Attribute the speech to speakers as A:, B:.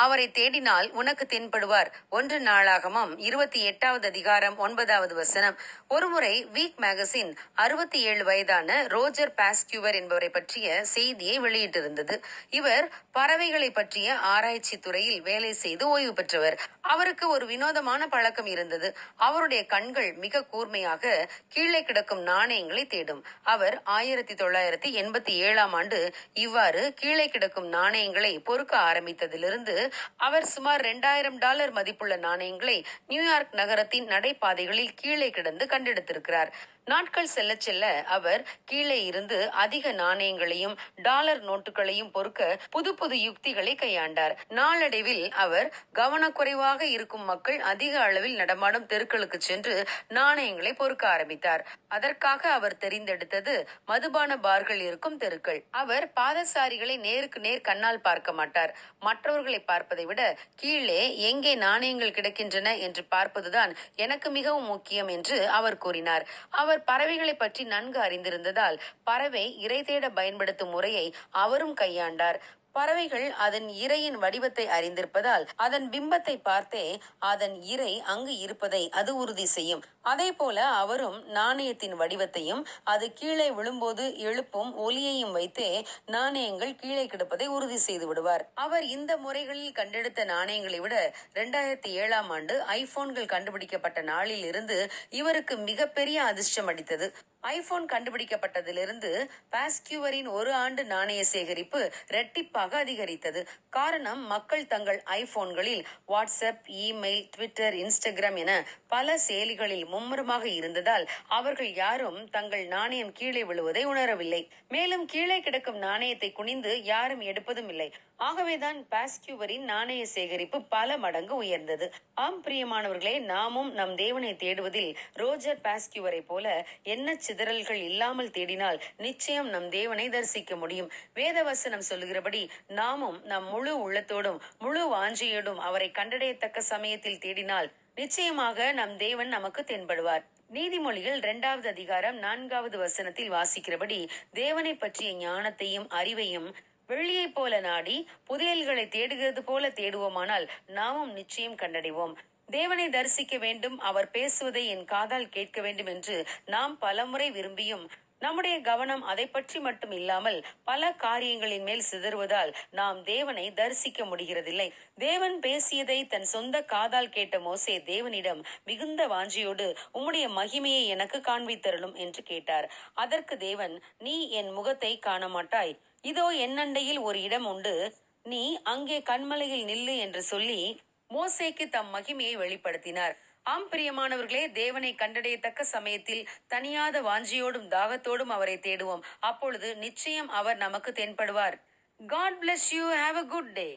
A: அவரை தேடினால் உனக்கு தென்படுவார். 1 நாளாகமம் 28வது அதிகாரம் 9வது வசனம். ஒருமுறை வீக் மேகசின் 67 வயதான ரோஜர் பாஸ்கியூவர் என்பவரை பற்றிய செய்தியை வெளியிட்டிருந்தது. இவர் பறவைகளை பற்றிய ஆராய்ச்சி துறையில் வேலை செய்து ஓய்வு பெற்றவர். அவருக்கு ஒரு வினோதமான பழக்கம் இருந்தது. அவருடைய கண்கள் மிக கூர்மையாக கீழே கிடக்கும் நாணயங்களை தேடும். அவர் 1987ஆம் ஆண்டு இவ்வாறு கீழே கிடக்கும் நாணயங்களை பொறுக்க ஆரம்பித்ததிலிருந்து அவர் சுமார் $2000 மதிப்புள்ள நாணயங்களை நியூயார்க் நகரத்தின் நடைபாதைகளில் கீழே கிடந்து கண்டெடுத்திருக்கிறார். நாட்கள் செல்ல செல்ல அவர் கீழே இருந்து அதிக நாணயங்களையும் டாலர் நோட்டுகளையும் பொறுக்க புது புது யுக்திகளை கையாண்டார். நாளடைவில் அவர் கவனக்குறைவாக இருக்கும் மக்கள் அதிக அளவில் நடமாடும் தெருக்களுக்கு சென்று நாணயங்களை பொறுக்க ஆரம்பித்தார். அதற்காக அவர் தெரிந்தெடுத்தது மதுபான பார்கள் இருக்கும் தெருக்கள். அவர் பாதசாரிகளை நேருக்கு நேர் கண்ணால் பார்க்க மாட்டார். மற்றவர்களை பார்ப்பதை விட கீழே எங்கே நாணயங்கள் கிடக்கின்றன என்று பார்ப்பதுதான் எனக்கு மிகவும் முக்கியம் என்று அவர் கூறினார். அவர் பறவைகளை பற்றி நன்கு அறிந்திருந்ததால் பறவை இரை தேட பயன்படுத்தும் முறையை அவரும் கையாண்டார். பறவைகள் அதன் இரையின் வடிவத்தை அறிந்திருப்பதால் அதன் பிம்பத்தை பார்த்தே அதன் இரை அங்கு இருப்பதை அது உறுதி செய்யும். அதே போல அவரும் நாணயத்தின் வடிவத்தையும் அது கீழே விழும்போது எழுப்பும் ஒலியையும் வைத்தே நாணயங்கள் கீழே கிடப்பதை உறுதி செய்து விடுவார். அவர் இந்த முறைகளில் கண்டெடுத்த நாணயங்களை விட 2007ஆம் ஆண்டு ஐபோன்கள் கண்டுபிடிக்கப்பட்ட நாளில் இருந்து இவருக்கு மிகப்பெரிய அதிர்ஷ்டம் அடித்தது. ஐபோன் கண்டுபிடிக்கப்பட்டதிலிருந்து பாஸ்கியூவரின் 1 ஆண்டு நாணய சேகரிப்பு இரட்டிப்பாக அதிகரித்தது. காரணம், மக்கள் தங்கள் ஐபோன்களில் வாட்ஸ்அப், இமெயில், ட்விட்டர், இன்ஸ்டாகிராம் என பல செயலிகளில் மும்முரமாக இருந்ததால் அவர்கள் யாரும் தங்கள் நாணயம் கீழே விழுவதை உணரவில்லை. மேலும் கீழே கிடக்கும் நாணயத்தை குனிந்து யாரும் எடுப்பதும் இல்லை. ஆகவேதான் பாஸ்கியூவரின் நாணய சேகரிப்பு பல மடங்கு உயர்ந்தது. ஆம் பிரியமானவர்களே, நாமும் நம் தேவனை தேடுவதில் ரோஜர் பாஸ்கியூவரை போல என்ன சிதறல்கள் இல்லாமல் தேடினால் நிச்சயம் நம் தேவனை தரிசிக்க முடியும். வேதவசனம் சொல்லுகிறபடி நாமும் நம் முழு உள்ளத்தோடும் முழு வாஞ்சையோடும் அவரை கண்டடையத்தக்க சமயத்தில் தேடினால் நிச்சயமாக நம் தேவன் நமக்கு தென்படுவார். நீதிமொழிகள் 2வது அதிகாரம் 4வது வசனத்தில் வாசிக்கிறபடி தேவனை பற்றிய ஞானத்தையும் அறிவையும் வெள்ளியை போல நாடி புதையல்களை தேடுகிறது போல தேடுவோமானால் நாமும் நிச்சயம் கண்டடைவோம். தேவனை தரிசிக்க வேண்டும், அவர் பேசுவதை என் காதால் கேட்க வேண்டும் என்று நாம் பலமுறை விரும்பியும் நம்முடைய கவனம் அதை பற்றி மட்டும் இல்லாமல் பல காரியங்களின் மேல் சிதறுவதால் நாம் தேவனை தரிசிக்க முடிகிறதில்லை. தேவன் பேசியதை தன் சொந்த காதால் கேட்ட மோசே தேவனிடம் மிகுந்த வாஞ்சையோடு உம்முடைய மகிமையை எனக்கு காண்பித்தருளும் என்று கேட்டார். அதற்கு தேவன், நீ என் முகத்தை காண மாட்டாய், இதோ என் அண்டையில் ஒரு இடம் உண்டு, நீ அங்கே கன்மலையில் நில்லு என்று சொல்லி மோசேக்கு தம் மகிமையை வெளிப்படுத்தினார். ஆம் பிரியமானவர்களே, தேவனை கண்டடையத்தக்க சமயத்தில் தனியாத வாஞ்சியோடும் தாகத்தோடும் அவரை தேடுவோம். அப்பொழுது நிச்சயம் அவர் நமக்கு தென்படுவார். God bless you. Have a good day.